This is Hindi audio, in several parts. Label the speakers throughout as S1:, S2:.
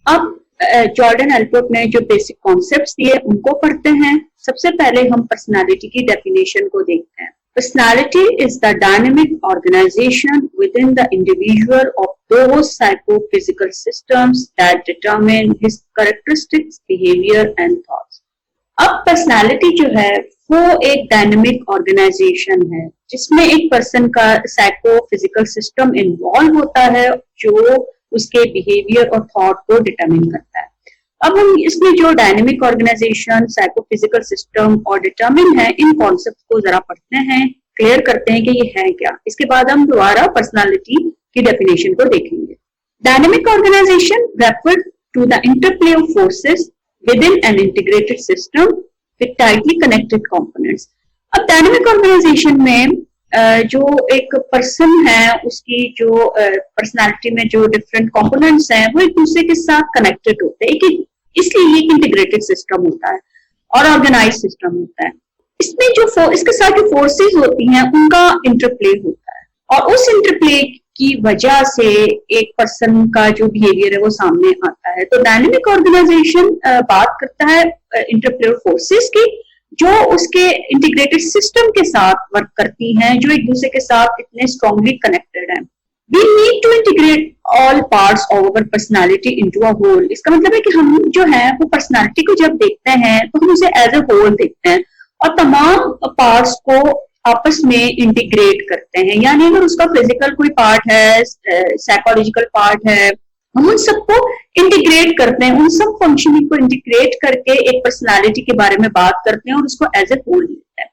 S1: अब जॉर्डन एल्पोर्ट ने जो बेसिक कॉन्सेप्ट्स दिए उनको पढ़ते हैं। सबसे पहले हम पर्सनालिटी की डेफिनेशन को देखते हैं। Personality is the dynamic organization within the individual of those psychophysical systems that determine his characteristics, behavior and thoughts. अब पर्सनालिटी जो है वो एक डायनेमिक ऑर्गेनाइजेशन है जिसमें एक पर्सन का साइको फिजिकल सिस्टम इन्वॉल्व होता है जो उसके बिहेवियर और थॉट को डिटरमिन करता है। अब हम इसमें जो dynamic organisation, psycho physical system और डिटरमिन है, इन कॉन्सेप्ट को जरा पढ़ते हैं, क्लियर करते हैं कि ये है क्या। इसके बाद हम दोबारा पर्सनालिटी की डेफिनेशन को देखेंगे। Dynamic organisation refer to the interplay of forces within an integrated system with tightly connected components. अब डायनेमिक ऑर्गेनाइजेशन में जो एक पर्सन है उसकी जो पर्सनालिटी में जो डिफरेंट कंपोनेंट्स हैं वो एक दूसरे के साथ कनेक्टेड होते हैं, इसलिए ये इंटीग्रेटेड सिस्टम होता है और ऑर्गेनाइज सिस्टम होता है। इसमें जो इसके साथ जो फोर्सेस होती हैं उनका इंटरप्ले होता है और उस इंटरप्ले की वजह से एक पर्सन का जो बिहेवियर है वो सामने आता है। तो डायनेमिक ऑर्गेनाइजेशन बात करता है इंटरप्ले ऑफ फोर्सेस की जो उसके इंटीग्रेटेड सिस्टम के साथ वर्क करती हैं, जो एक दूसरे के साथ इतने स्ट्रांगली कनेक्टेड हैं। We need to integrate all parts of our personality into a whole. इसका मतलब है कि हम जो है वो पर्सनालिटी को जब देखते हैं तो हम उसे एज ए होल देखते हैं और तमाम पार्ट्स को आपस में इंटीग्रेट करते हैं। यानी अगर उसका फिजिकल कोई पार्ट है, साइकोलॉजिकल पार्ट है, हम उन सबको इंटीग्रेट करते हैं, उन सब फंक्शनिंग को इंटीग्रेट करके एक पर्सनालिटी के बारे में बात करते हैं और उसको एज ए होल लेते हैं।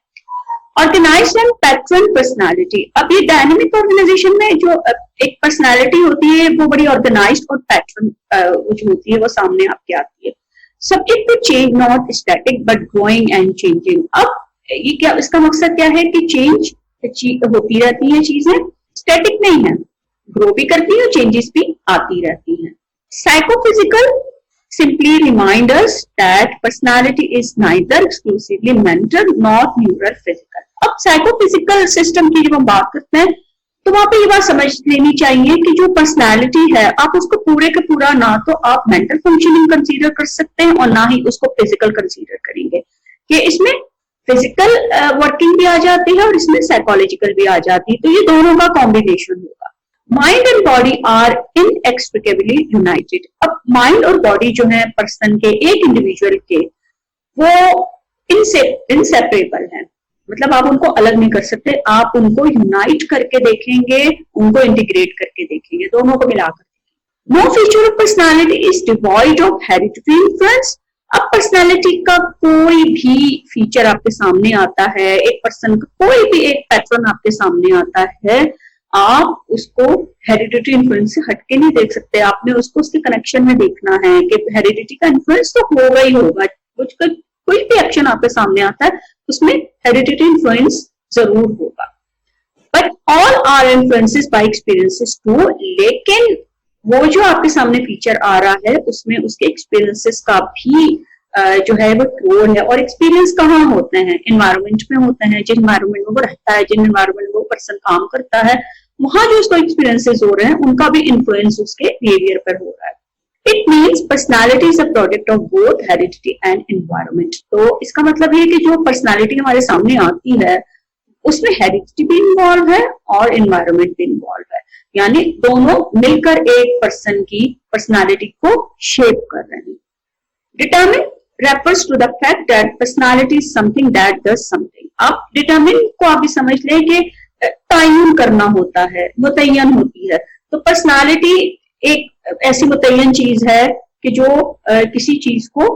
S1: Organised and pattern personality. अब ये डायनेमिक ऑर्गेनाइजेशन में जो एक पर्सनालिटी होती है वो बड़ी ऑर्गेनाइज्ड और पैटर्न जो होती है वो सामने आपके आती है। Subject to change, not static but growing and changing. अब ये क्या, इसका मकसद क्या है कि चेंज होती रहती है, चीजें स्टैटिक नहीं है, ग्रो भी करती है, चेंजेस भी आती रहती हैं। Psychophysical simply remind us that personality is neither exclusively mental nor neural physical. अब साइकोफिजिकल सिस्टम की जब हम बात करते हैं तो वहां पे ये बात समझ लेनी चाहिए कि जो पर्सनालिटी है आप उसको पूरे का पूरा ना तो आप मेंटल फंक्शनिंग कंसीडर कर सकते हैं और ना ही उसको फिजिकल कंसीडर करेंगे, कि इसमें फिजिकल वर्किंग भी आ जाती है और इसमें साइकोलॉजिकल भी आ जाती है, तो ये दोनों का कॉम्बिनेशन होगा। Mind and body are inextricably united. अब माइंड और बॉडी जो है पर्सन के, एक इंडिविजुअल के, वो इनसेपरेबल है, मतलब आप उनको अलग नहीं कर सकते, आप उनको यूनाइट करके देखेंगे, उनको इंटीग्रेट करके देखेंगे, दोनों को मिलाकर। No feature of personality is devoid of hereditary influence. अब पर्सनालिटी का कोई भी फीचर आपके सामने आता है, एक पर्सन का कोई भी एक पैटर्न आपके सामने आता है, आप उसको हेरिडिटरी इन्फ्लुएंस से हटके नहीं देख सकते, आपने उसको उसके कनेक्शन में देखना है कि हेरिडिटी का इन्फ्लुएंस तो होगा ही होगा, कोई भी एक्शन आपके सामने आता है उसमें हेरिडिटरी इन्फ्लुएंस जरूर होगा। But all are influences by experiences too. लेकिन वो जो आपके सामने फीचर आ रहा है उसमें उसके एक्सपीरियंसेस का भी जो है वो रोल है। और एक्सपीरियंस कहाँ होते हैं? एनवायरनमेंट में होते हैं, जिन एनवायरनमेंट में वो रहता है, जिन एनवायरनमेंट में वो पर्सन काम करता है, वहां जो उसको एक्सपीरियंसेस हो रहे हैं उनका भी इन्फ्लुएंस उसके बिहेवियर पर हो रहा है। It means personality is a product of both heredity and environment. तो इसका मतलब ये कि जो पर्सनालिटी हमारे सामने आती है उसमें हेरिडिटी भी इन्वॉल्व है और एनवायरनमेंट भी इन्वॉल्व है, यानी दोनों मिलकर एक पर्सन की पर्सनालिटी को शेप कर रहे हैं। Determine refers to the fact that personality is something that does something. अब determine को आप भी समझ लें कि तयन करना होता है, मुतय्यन होती है। तो पर्सनालिटी एक ऐसी मुतय्यन चीज है कि जो किसी चीज को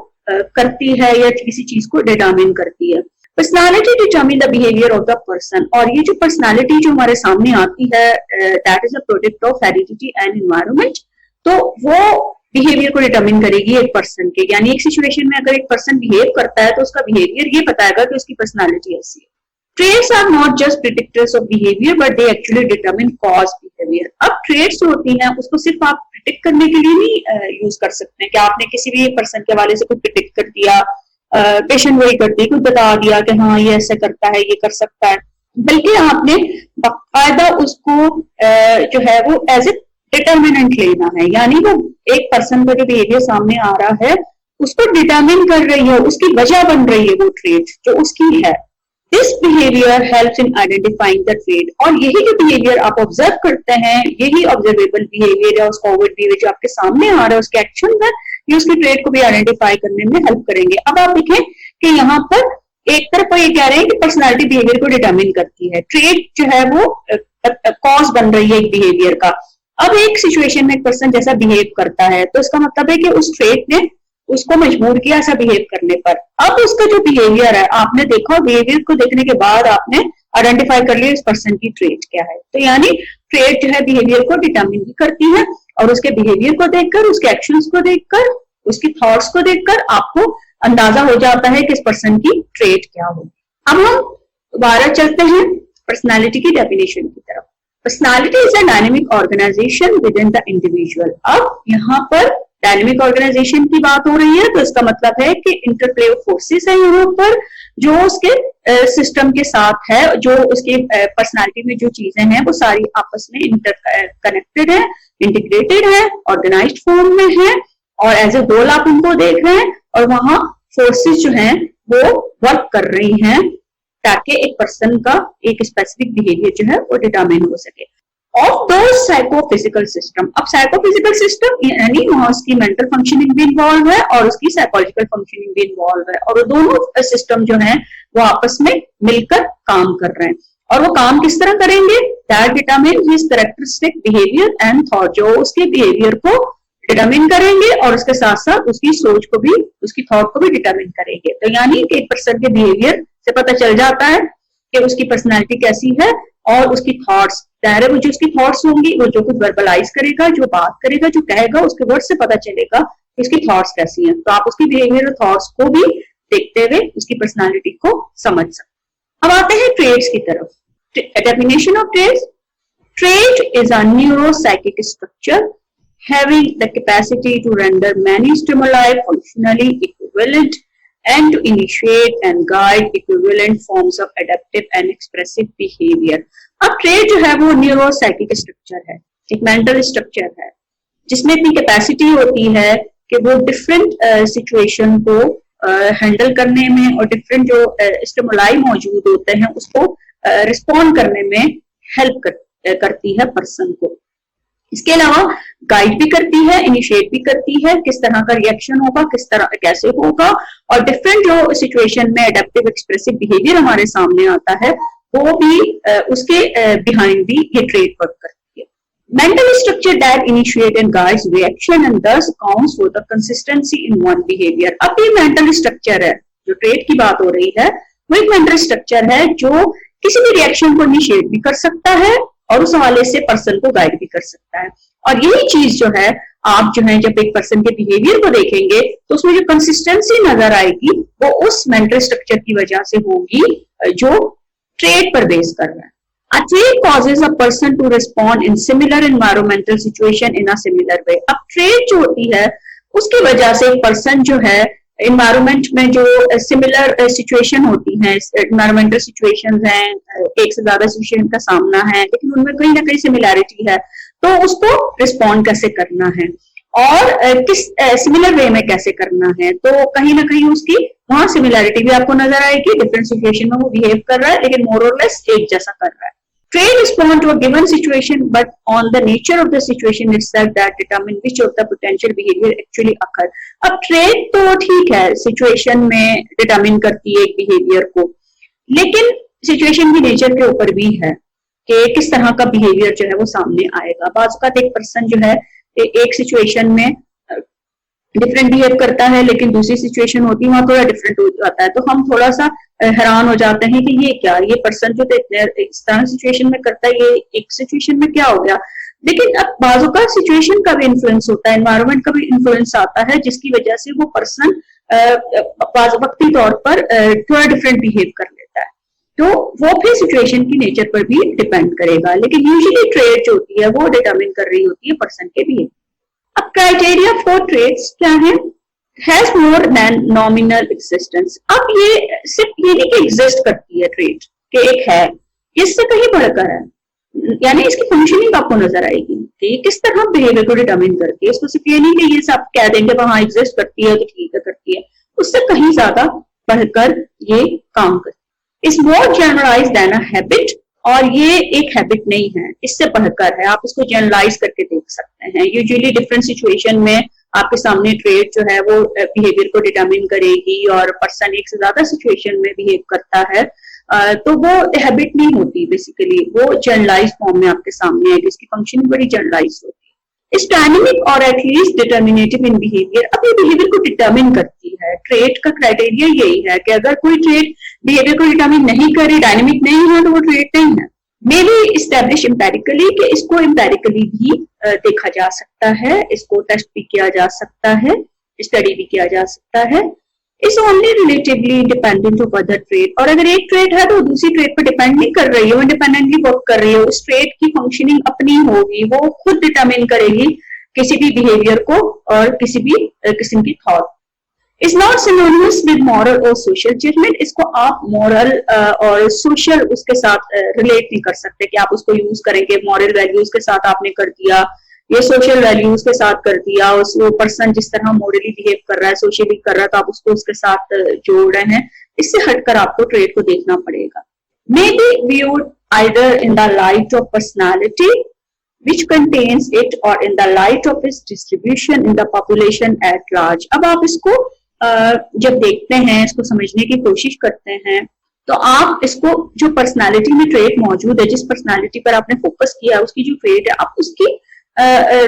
S1: करती है या किसी चीज को डिटरमिन करती है। Personality determine the behaviour of the person. और ये जो पर्सनालिटी जो हमारे सामने आती है that is a product of heredity and environment. तो वो बिहेवियर को डिटरमिन करेगी एक पर्सन के, यानी एक सिचुएशन में अगर एक पर्सन बिहेव करता है तो उसका बिहेवियर ये बताएगा कि उसकी पर्सनालिटी ऐसी है। Traits are not just predictors of behaviour but they actually determine cause behaviour. अब ट्रेट्स होती हैं उसको सिर्फ आप प्रिडिक्ट करने के लिए नहीं यूज कर सकते हैं कि आपने किसी भी पर्सन के हवाले से कुछ प्रिडिक्ट कर दिया, पेशेंट वही करती है, कुछ बता दिया कि हाँ ये ऐसे करता है, ये कर सकता है, बल्कि आपने बाकायदा उसको जो है वो एज ए डिटर्मिनेंट लेना है, यानी वो एक पर्सन का जो बिहेवियर सामने आ रहा है उसको डिटर्मिन कर रही है, उसकी वजह बन रही है वो ट्रेट जो उसकी है। This behaviour helps in identifying the trait, और यही जो बिहेवियर आप ऑब्जर्व करते हैं, यही ऑब्जर्वेबल बिहेवियर या उसका ओवर बिहेवियर जो आपके सामने आ रहा है उसके एक्शन है, ये उसकी ट्रेट को भी आइडेंटिफाई करने में हेल्प करेंगे। अब आप देखें कि यहाँ पर एक तरफ ये कह रहे हैं कि पर्सनालिटी बिहेवियर को डिटर्मिन करती है, ट्रेट जो है वो कॉज बन रही है एक बिहेवियर का। अब एक सिचुएशन में एक पर्सन जैसा बिहेव करता है तो इसका मतलब है कि उस ट्रेट ने उसको मजबूर किया ऐसा बिहेव करने पर। अब उसका जो बिहेवियर है, आपने देखा, बिहेवियर को देखने के बाद आपने आइडेंटिफाई कर लिया इस पर्सन की ट्रेट क्या है। तो यानी ट्रेट जो है बिहेवियर को डिटर्मिन भी करती है, और उसके बिहेवियर को देखकर, उसके एक्शंस को देखकर, उसकी थॉट्स को देखकर आपको अंदाजा हो जाता है कि इस पर्सन की ट्रेट क्या होगी। अब हम दोबारा चलते हैं पर्सनालिटी की डेफिनेशन की तरफ। Personality is a dynamic organisation with in the individual. अब यहाँ पर डायनेमिक ऑर्गेनाइजेशन की बात हो रही है, तो इसका मतलब है कि इंटरप्ले ऑफ फोर्सेस है यहाँ पर, जो उसके सिस्टम के साथ है, जो उसकी पर्सनालिटी में जो चीजें हैं वो सारी आपस में इंटरकनेक्टेड है, इंटीग्रेटेड है, ऑर्गेनाइज्ड फॉर्म में है, और एज ए होल आप उनको देख रहे हैं, और वहां फोर्सेस जो हैं वो वर्क कर रही हैं ताकि एक पर्सन का एक स्पेसिफिक बिहेवियर जो है वो डिटरमाइन हो सके। ऑफ दो साइकोफिजिकल सिस्टम, अब साइकोफिजिकल सिस्टम यानी वहां उसकी मेंटल फंक्शनिंग भी इन्वॉल्व है और उसकी साइकोलॉजिकल फंक्शनिंग भी इन्वॉल्व है, और वो दोनों सिस्टम जो है वो आपस में मिलकर काम कर रहे हैं। और वो काम किस तरह करेंगे? That determine his characteristic behaviour and thought, जो उसके बिहेवियर को डिटरमिन करेंगे और उसके साथ साथ उसकी सोच को भी, उसकी थॉट को भी डिटरमिन करेंगे। तो यानी कि एक पर्सन के बिहेवियर से पता चल जाता है कि उसकी पर्सनालिटी कैसी है, और उसकी थॉट्स, जाहिर है वो जो उसकी थॉट्स होंगी, वो जो कुछ वर्बलाइज करेगा, जो बात करेगा, जो कहेगा, उसके वर्ड से पता चलेगा कि उसकी थॉट्स कैसी हैं। तो आप उसकी बिहेवियर और थॉट्स को भी देखते हुए उसकी पर्सनालिटी को समझ सकते। अब आते हैं ट्रेट्स की तरफ। Definition of traits: trait is a neuropsychic structure having the capacity to render many stimuli functionally equivalent and to initiate and guide equivalent forms of adaptive and expressive behavior। अब ट्रेट जो है वो न्यूरोसाइकिक स्ट्रक्चर है, एक मेंटल स्ट्रक्चर है, जिसमें इतनी कैपेसिटी होती है कि वो डिफरेंट सिचुएशन को हैंडल करने में और डिफरेंट जो स्टिमुलाई मौजूद होते हैं उसको रिस्पॉन्ड करने में हेल्प करती है पर्सन को। इसके अलावा गाइड भी करती है, इनिशिएट भी करती है, किस तरह का रिएक्शन होगा, किस तरह कैसे होगा, और डिफरेंट जो सिचुएशन में एडेप्टिव एक्सप्रेसिव बिहेवियर हमारे सामने आता है वो भी उसके बिहाइंड भी ये ट्रेट वर्क करती है। Mental structure that initiate and guides reaction and thus accounts for the consistency in one behavior। अब ये मेंटल स्ट्रक्चर है, जो ट्रेट की बात हो रही है वो एक मेंटल स्ट्रक्चर है जो किसी भी रिएक्शन को इनिशिएट भी कर सकता है और उस हवाले से पर्सन को गाइड भी कर सकता है। और यही चीज जो है आप जो है जब एक पर्सन के बिहेवियर को देखेंगे तो उसमें जो कंसिस्टेंसी नजर आएगी वो उस मेंटल स्ट्रक्चर की वजह से होगी जो ट्रेट पर बेस कर रहा है। A trait causes a person to respond in similar environmental situation in a similar way। अब ट्रेट जो होती है उसकी वजह से एक पर्सन जो है इन्वायरमेंट में जो सिमिलर सिचुएशन होती हैं, इन्वायरमेंटल सिचुएशंस हैं, एक से ज्यादा सिचुएशन का सामना है, लेकिन उनमें कहीं ना कहीं सिमिलैरिटी है, तो उसको रिस्पॉन्ड कैसे करना है और किस सिमिलर वे में कैसे करना है, तो कहीं ना कहीं उसकी वहां सिमिलैरिटी भी आपको नजर आएगी। डिफरेंट सिचुएशन में वो बिहेव कर रहा है लेकिन मोर और लेस एक जैसा कर रहा है। Trait respond to a given situation, but on the nature of the situation itself that determine which of the potential behavior actually occur। अब trait तो ठीक है, situation में determine करती है एक behavior को, लेकिन situation की nature के ऊपर भी है कि किस तरह का behavior जो है वो सामने आएगा। बाज़ औक़ात एक person जो है एक situation में डिफरेंट बिहेव करता है लेकिन दूसरी सिचुएशन होती है वहां थोड़ा डिफरेंट हो जाता है, तो हम थोड़ा सा हैरान हो जाते हैं कि ये क्या, ये पर्सन जो इस तरह सिचुएशन में करता है ये एक सिचुएशन में क्या हो गया। लेकिन अब बाजू का सिचुएशन का भी इन्फ्लुएंस होता है, एनवायरनमेंट का भी इन्फ्लुएंस आता है, जिसकी वजह से वो पर्सन वक्ती तौर पर थोड़ा डिफरेंट बिहेव कर लेता है, तो वो फिर सिचुएशन की नेचर पर भी डिपेंड करेगा। लेकिन यूजुअली ट्रेट जो होती है वो डिटरमिन कर रही होती है पर्सन के बिहेवियर। अब क्राइटेरिया फॉर ट्रेट्स क्या है? Has more than nominal existence. अब ये सिर्फ ये नहीं कि एग्जिस्ट करती है ट्रेट, कि एक है, इससे कहीं बढ़कर है। यानी इसकी फंक्शनिंग आपको नजर आएगी कि ये किस तरह बिहेवियर को डिटरमिन करती है। इसको सिर्फ ये नहीं कि ये सब कह देंगे वहां एग्जिस्ट करती है तो ठीक है करती है, उससे कहीं ज्यादा बढ़कर ये काम करती है। इस मोर जनरलाइज देन अ हैबिट, और ये एक हैबिट नहीं है, इससे बढ़कर है। आप इसको जनरलाइज करके देख सकते हैं। यूजुअली डिफरेंट सिचुएशन में आपके सामने ट्रेड जो है वो बिहेवियर को डिटरमिन करेगी, और पर्सन एक से ज्यादा सिचुएशन में बिहेव करता है तो वो हैबिट नहीं होती, बेसिकली वो जनरलाइज फॉर्म में आपके सामने है, जिसकी फंक्शनिंग बड़ी जनरलाइज होती है। इस डायनेमिक और एटलीस्ट डिटर्मिनेटिव इन बिहेवियर, अब ये बिहेवियर को डिटर्मिन करती है। ट्रेड का क्राइटेरिया यही है कि अगर कोई ट्रेड बिहेवियर को डिटर्मिन नहीं करे, डायनेमिक नहीं है, तो वो ट्रेड नहीं है। मे बी इस्टेब्लिश एम्पेरिकली, कि इसको एम्पेरिकली भी देखा जा सकता है, इसको टेस्ट भी किया जा सकता है, स्टडी भी किया जा सकता है। Is only relatively independent of other trade, और अगर एक ट्रेड है तो दूसरी ट्रेड पर डिपेंड नहीं कर रही है, वो इंडिपेंडेंटली वर्क कर रही है, उस ट्रेड की फंक्शनिंग अपनी होगी, वो खुद डिटरमिन करेगी किसी भी बिहेवियर को और किसी भी किस्म की thought. Is not synonymous with moral और सोशल जजमेंट, इसको आप मॉरल और सोशल उसके साथ रिलेट नहीं कर सकते कि आप उसको यूज करेंगे मॉरल वैल्यूज के साथ आपने कर दिया, ये सोशल वैल्यूज के साथ कर दिया, उस पर्सन जिस तरह मॉरली बिहेव कर रहा है, सोशली कर रहा है, तो आप उसको उसके साथ जोड़ रहे हैं। इससे हटकर आपको ट्रेड को देखना पड़ेगा। May be viewed either in the light of personality which contains it or in the light of its distribution in the population at large। अब आप इसको जब देखते हैं, इसको समझने की कोशिश करते हैं, तो आप इसको जो पर्सनालिटी में ट्रेड मौजूद है, जिस पर्सनालिटी पर आपने फोकस किया, उसकी जो ट्रेड है, आप उसकी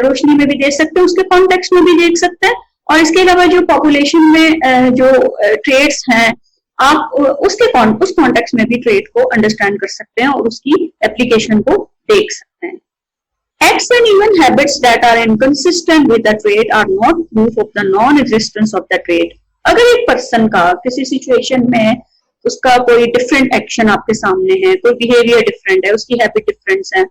S1: रोशनी में भी देख सकते हैं, उसके कॉन्टेक्स्ट में भी देख सकते हैं, और इसके अलावा जो पॉपुलेशन में जो ट्रेड्स हैं, आप उस कॉन्टेक्स्ट में भी ट्रेड को अंडरस्टैंड कर सकते हैं और उसकी एप्लीकेशन को देख सकते हैं। Acts and even habits that are inconsistent with the trait are not proof of the non-existence of the trait। अगर एक पर्सन का किसी सिचुएशन में उसका कोई डिफरेंट एक्शन आपके सामने है, कोई बिहेवियर डिफरेंट है, उसकी हैबिट डिफरेंस है,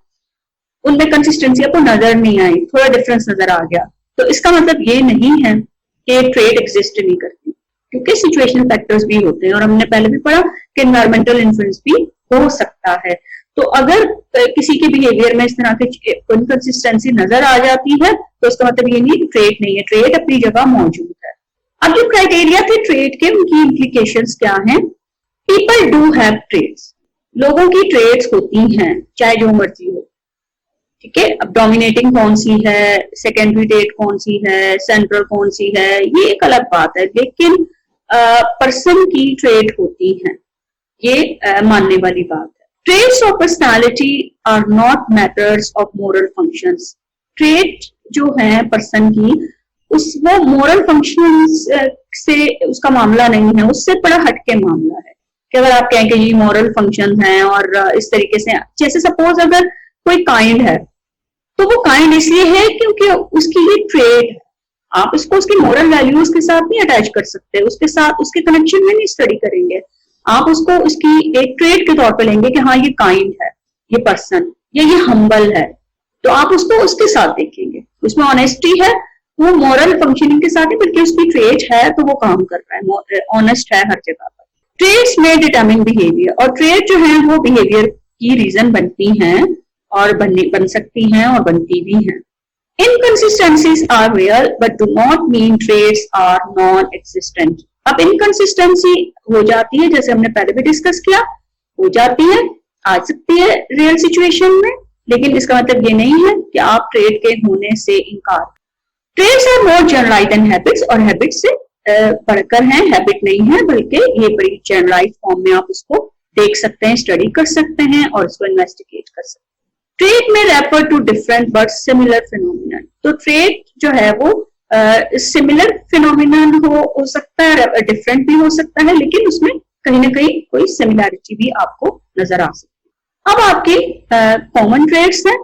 S1: उनमें कंसिस्टेंसी आपको नजर नहीं आई, थोड़ा डिफरेंस नजर आ गया, तो इसका मतलब ये नहीं है कि ट्रेड एग्जिस्ट नहीं करती, क्योंकि सिचुएशनल फैक्टर्स भी होते हैं, और हमने पहले भी पढ़ा कि एनवायरमेंटल इन्फ्लुएंस भी हो सकता है। तो अगर किसी के बिहेवियर में इस तरह की इनकंसिस्टेंसी नजर आ जाती है, तो इसका मतलब ये नहीं ट्रेड नहीं है, ट्रेड अपनी जगह मौजूद है। अब जो क्राइटेरिया थे ट्रेड के, उनकी इम्प्लीकेशंस क्या हैं? पीपल डू हैव ट्रेड्स, लोगों की ट्रेड्स होती हैं, चाहे जो मर्जी हो, ठीक है। अब डोमिनेटिंग कौन सी है, सेकेंडरी ट्रेड कौन सी है, सेंट्रल कौन सी है, ये एक अलग बात है, लेकिन पर्सन की ट्रेड होती हैं, ये मानने वाली बात है। Traits of personality are not matters of moral functions। Trade जो है पर्सन की, वो मोरल फंक्शंस से उसका मामला नहीं है, उससे बड़ा हटके मामला है। कि अगर आप कहें कि ये मॉरल फंक्शंस हैं और इस तरीके से, जैसे सपोज अगर कोई काइंड है, तो वो काइंड इसलिए है क्योंकि उसकी ये ट्रेड है। आप इसको उसकी मोरल वैल्यूज के साथ नहीं अटैच कर सकते, उसके साथ उसके कनेक्शन में नहीं स्टडी करेंगे। आप उसको उसकी एक ट्रेड के तौर पे लेंगे कि हाँ ये काइंड है, ये पर्सन, या ये हम्बल है, तो आप उसको उसके साथ देखेंगे। उसमें ऑनेस्टी है, वो मॉरल फंक्शनिंग के साथ ही, बल्कि उसकी ट्रेड है तो वो काम कर रहा है, ऑनेस्ट है हर जगह पर। ट्रेड्स में डिटरमिन बिहेवियर, और ट्रेड जो है वो बिहेवियर की रीजन बनती हैं और बन सकती हैं और बनती भी हैं। Inconsistencies are real but do not mean trades are non existent. अब इनकंसिस्टेंसी हो जाती है, जैसे हमने पहले भी डिस्कस किया, हो जाती है, आ सकती है रियल सिचुएशन में, लेकिन इसका मतलब ये नहीं है कि आप ट्रेड के होने से इनकार। Traits are more generalise than habits, और हैबिट से बढ़कर हैं, हैबिट नहीं है, बल्कि ये बड़ी जनरलाइज फॉर्म में आप उसको देख सकते हैं, स्टडी कर सकते हैं और इसको इन्वेस्टिगेट कर सकते हैं। Trait may refer to different but similar phenomenon. तो ट्रेड जो है वो सिमिलर फिनोमिनन हो सकता है, डिफरेंट भी हो सकता है, लेकिन उसमें कहीं ना कहीं कोई सिमिलैरिटी भी आपको नजर आ सकती है। अब आपके कॉमन ट्रेड्स हैं।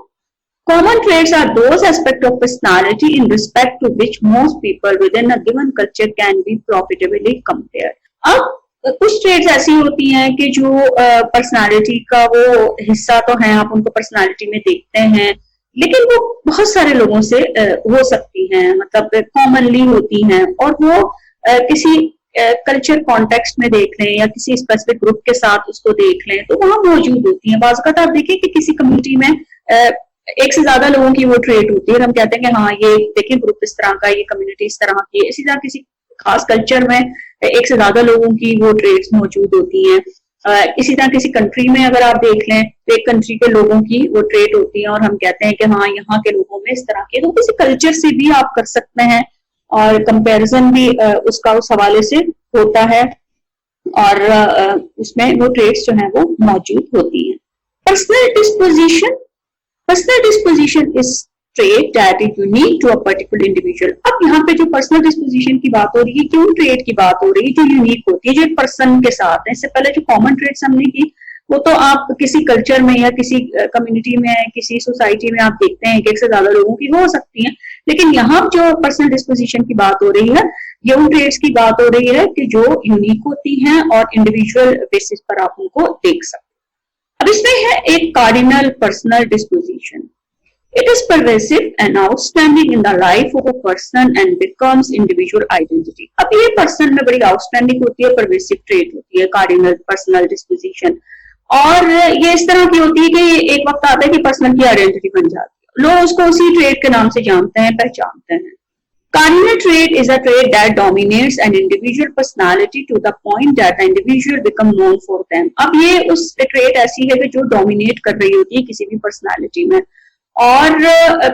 S1: Common traits are those aspect of personality in respect to which most people with in a given culture can be profitably compare. अब कुछ ट्रेड्स ऐसी होती हैं कि जो पर्सनालिटी का वो हिस्सा तो है, आप उनको पर्सनालिटी में देखते हैं, लेकिन वो बहुत सारे लोगों से हो सकती हैं, मतलब कॉमनली होती हैं, और वो किसी कल्चर कॉन्टेक्स्ट में देख लें या किसी स्पेसिफिक ग्रुप के साथ उसको देख लें तो वहां मौजूद होती है। बाज़ आप देखिए कि किसी कम्युनिटी में एक से ज्यादा लोगों की वो ट्रेट होती है, हम कहते हैं कि हाँ ये देखिए ग्रुप इस तरह का, ये कम्युनिटी इस तरह की है। इसी तरह किसी खास कल्चर में एक से ज्यादा लोगों की वो ट्रेट्स मौजूद होती हैं। इसी तरह किसी कंट्री में अगर आप देख लें तो एक कंट्री के लोगों की वो ट्रेट होती है और हम कहते हैं कि हाँ यहाँ के लोगों में इस तरह की। तो किसी कल्चर से भी आप कर सकते हैं और कंपैरिजन भी उसका उस हवाले से होता है और उसमें वो ट्रेट्स जो है वो मौजूद होती हैं। Personal disposition is trait that is unique to a particular individual। अब यहाँ पे जो पर्सनल डिस्पोजिशन की बात हो रही है, क्यों ट्रेट की बात हो रही है जो यूनिक होती है, जो एक पर्सन के साथ है। इससे पहले जो कॉमन ट्रेट्स हमने की वो तो आप किसी कल्चर में या किसी कम्युनिटी में, किसी सोसाइटी में आप देखते हैं कि एक से ज्यादा लोगों की हो सकती है। लेकिन यहाँ जो पर्सनल डिस्पोजिशन की बात हो रही है, ये उन ट्रेट्स की बात हो रही है कि जो यूनिक होती हैं और इंडिविजुअल बेसिस पर आप उनको देख सकते हैं। अब इसमें है एक cardinal personal disposition. It is pervasive and outstanding in the life of a person and becomes individual identity। अब ये पर्सन में बड़ी आउटस्टैंडिंग होती है, परवेसिव ट्रेट होती है कार्डिनल पर्सनल डिस्पोजिशन। और ये इस तरह की होती है कि एक वक्त आता है कि पर्सन की आइडेंटिटी बन जाती है, लोग उसको उसी ट्रेट के नाम से जानते हैं, पहचानते हैं। Cardinal trait is a trait that dominates an individual personality to the point that the individual become known for them। अब ये उस ट्रेट ऐसी है कि जो डोमिनेट कर रही होती है किसी भी पर्सनालिटी में, और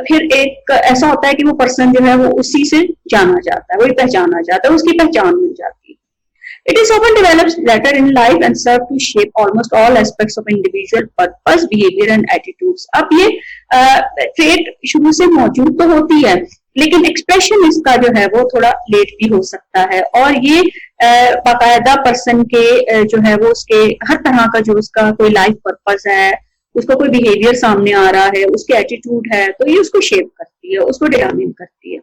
S1: फिर एक ऐसा होता है कि वो पर्सन जो है वो उसी से जाना जाता है, वही पहचाना जाता है, उसकी पहचान मिल जाती है। It is often develops later in life and serve to shape almost all aspects of individual purpose, behavior and attitudes। अब ये ट्रेट शुरू से मौजूद तो होती है लेकिन एक्सप्रेशन इसका जो है वो थोड़ा लेट भी हो सकता है, और ये बाकायदा पर्सन के जो है वो उसके हर तरह का जो उसका कोई लाइफ पर्पस है, उसको कोई बिहेवियर सामने आ रहा है, उसके एटीट्यूड है, तो ये उसको शेप करती है, उसको डिटरमिन करती है।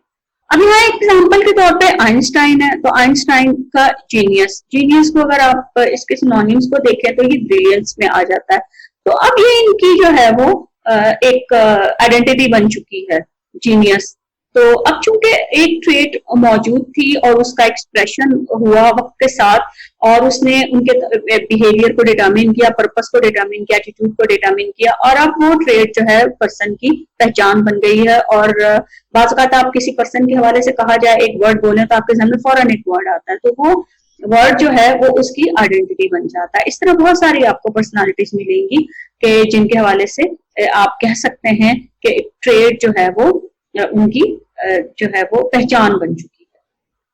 S1: अब यहाँ एक एग्जांपल के तौर पे आइंस्टाइन है, तो आइंस्टाइन का जीनियस को अगर आप इसके सिनोनिम्स को देखें तो ये ब्रिलियंस में आ जाता है। तो अब ये इनकी जो है वो एक आइडेंटिटी बन चुकी है, जीनियस। तो अब चूंकि एक ट्रेट मौजूद थी और उसका एक्सप्रेशन हुआ वक्त के साथ, और उसने उनके बिहेवियर को डिटरमिन किया, पर्पस को डिटरमिन किया, एटीट्यूड को डिटरमिन किया, और अब वो ट्रेट जो है पर्सन की पहचान बन गई है। और बात आप किसी पर्सन के हवाले से कहा जाए एक वर्ड बोले तो आपके सामने फौरन एक वर्ड आता है, तो वो वर्ड जो है वो उसकी आइडेंटिटी बन जाता है। इस तरह बहुत सारी आपको पर्सनालिटीज मिलेंगी कि जिनके हवाले से आप कह सकते हैं कि ट्रेट जो है वो उनकी जो है वो पहचान बन चुकी है।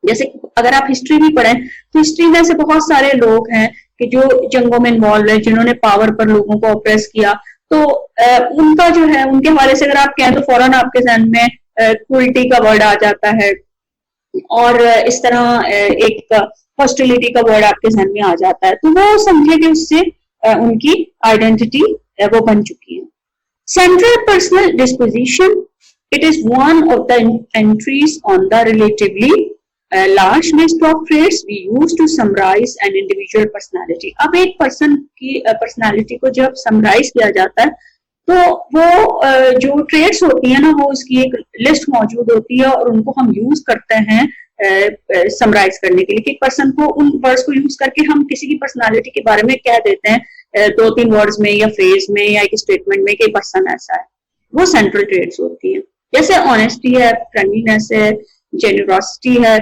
S1: जैसे अगर आप हिस्ट्री भी पढ़ें तो हिस्ट्री में से बहुत सारे लोग हैं कि जो जंगों में इन्वॉल्व है, जिन्होंने पावर पर लोगों को ऑप्रेस किया, तो उनका जो है उनके हवाले से अगर आप कहें तो फौरन आपके जहन में क्रूल्टी का वर्ड आ जाता है, और इस तरह एक हॉस्टिलिटी का वर्ड आपके जहन में आ जाता है। तो वो समझे कि उससे उनकी आइडेंटिटी वो बन चुकी है। Central personal disposition, it is one of the entries on the relatively large list of traits we use to summarize an individual personality। अब एक पर्सन की पर्सनालिटी को जब समराइज किया जाता है तो वो जो ट्रेट्स होती है ना, वो उसकी एक लिस्ट मौजूद होती है और उनको हम यूज करते हैं समराइज करने के लिए। कि पर्सन को उन वर्ड्स को यूज करके हम किसी की पर्सनालिटी के बारे में कह देते हैं 2-3 वर्ड्स में या फ्रेज में या एक स्टेटमेंट में कि पर्सन ऐसा है। वो सेंट्रल ट्रेट्स होती है, जैसे ऑनेस्टी है, फ्रेंडलीनेस है, जेनरॉसिटी है,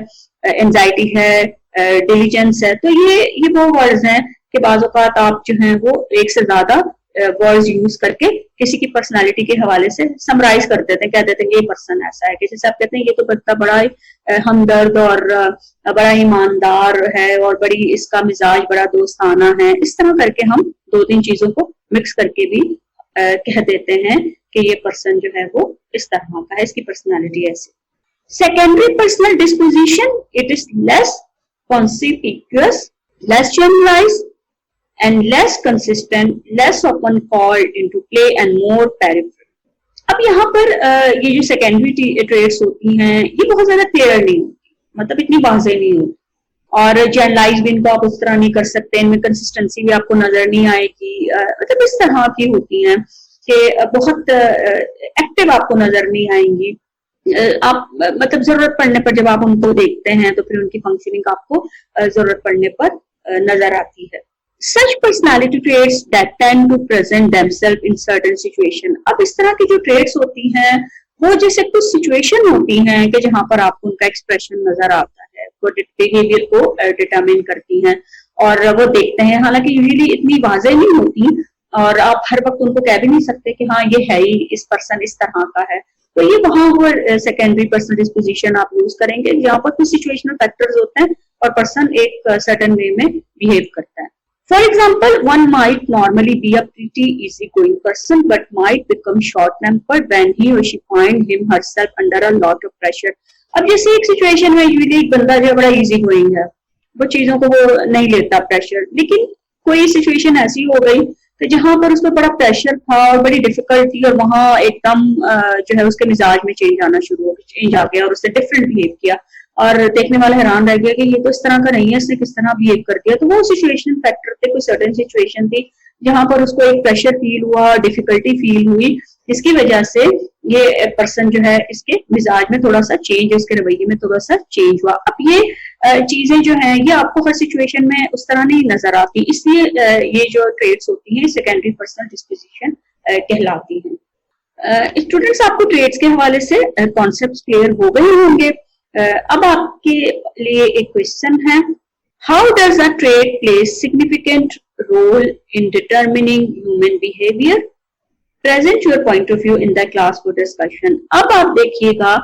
S1: एंजाइटी है, डिलीजेंस है। तो ये वो वर्ड्स हैं कि बाज़ औक़ात आप जो हैं वो एक से ज्यादा वर्ड्स यूज करके किसी की पर्सनालिटी के हवाले से समराइज कर देते हैं, कह देते हैं ये पर्सन ऐसा है। किसी से आप कहते हैं ये तो बंदा बड़ा हमदर्द और बड़ा ईमानदार है और बड़ी इसका मिजाज बड़ा दोस्ताना है। इस तरह करके हम 2-3 चीजों को मिक्स करके भी कह देते हैं कि ये पर्सन जो है वो इस तरह का है, इसकी पर्सनालिटी ऐसी। Secondary personal disposition, it is less conspicuous, less generalized and less consistent, less often called into play and more peripheral। अब यहाँ पर ये जो सेकेंडरी ट्रेट्स होती हैं ये बहुत ज्यादा क्लियर नहीं होती, मतलब इतनी वाज़ेह नहीं होती, और जनरलाइज भी इनको आप उस तरह नहीं कर सकते, इनमें कंसिस्टेंसी भी आपको नजर नहीं आएगी। मतलब इस तरह की होती हैं कि बहुत एक्टिव आपको नजर नहीं आएंगी। आप मतलब जरूरत पड़ने पर जब आप उनको देखते हैं तो फिर उनकी फंक्शनिंग आपको जरूरत पड़ने पर नजर आती है। Such personality traits that tend to present themselves in certain situation. अब इस तरह की जो traits होती हैं वो जैसे कुछ सिचुएशन होती हैं कि जहां पर आपको उनका एक्सप्रेशन नजर आता है, वो बिहेवियर को डिटरमिन करती हैं और वो देखते हैं, हालांकि यूजुअली इतनी वाज़ेह नहीं होती और आप हर वक्त उनको कह भी नहीं सकते कि हाँ ये है ही इस पर्सन इस तरह का है, तो ये वहां वो सेकेंडरी पर्सनल डिस्पोजिशन आप यूज करेंगे जहां पर कुछ सिचुएशनल फैक्टर्स होते हैं और पर्सन एक सर्टेन वे में बिहेव करता है। For example, one might normally be a pretty easygoing person, but might become short-tempered when he or she find him herself under a lot of pressure. अब जैसे एक सिचुएशन में यूजुअली एक बंदा जो बड़ा इजी गोइंग है, वो चीजों को वो नहीं लेता प्रेशर, लेकिन कोई सिचुएशन ऐसी हो गई तो जहां पर उसको बड़ा प्रेशर था और बड़ी डिफिकल्ट थी और वहां एकदम जो है उसके मिजाज में चेंज आ गया और उससे डिफरेंट बिहेव किया और देखने वाला हैरान रह गया कि ये तो इस तरह का नहीं है, इसने किस तरह बिहेव कर दिया। तो वो सिचुएशन फैक्टर थे, कोई सर्टेन सिचुएशन थी जहां पर उसको एक प्रेशर फील हुआ, डिफिकल्टी फील हुई, जिसकी वजह से ये पर्सन जो है इसके मिजाज में थोड़ा सा चेंज, इसके रवैये में थोड़ा सा चेंज हुआ। अब ये चीजें जो है ये आपको हर सिचुएशन में उस तरह नहीं नजर आती, इसलिए ये जो ट्रेड्स होती हैं सेकेंडरी पर्सनल डिस्पोजिशन कहलाती हैं। स्टूडेंट्स, आपको ट्रेड्स के हवाले से कॉन्सेप्ट क्लियर हो गए होंगे। अब आपके लिए एक क्वेश्चन है, how does a trait play significant role in determining human behaviour? Present your point of view in the class for discussion. अब आप देखिएगा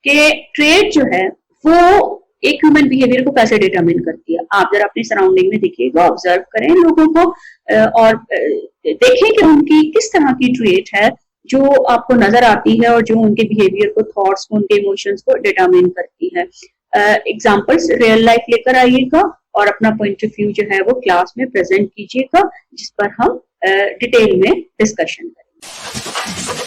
S1: कि ट्रेड जो है वो एक ह्यूमन बिहेवियर को कैसे डिटरमिन करती है। आप जरा अपनी सराउंडिंग में देखिएगा, ऑब्जर्व करें लोगों को और देखें कि उनकी किस तरह की ट्रेड है जो आपको नजर आती है और जो उनके बिहेवियर को, थॉट्स को, उनके इमोशंस को डिटरमिन करती है। एग्जांपल्स रियल लाइफ लेकर आइएगा और अपना पॉइंट ऑफ व्यू जो है वो क्लास में प्रेजेंट कीजिएगा, जिस पर हम डिटेल में डिस्कशन करेंगे।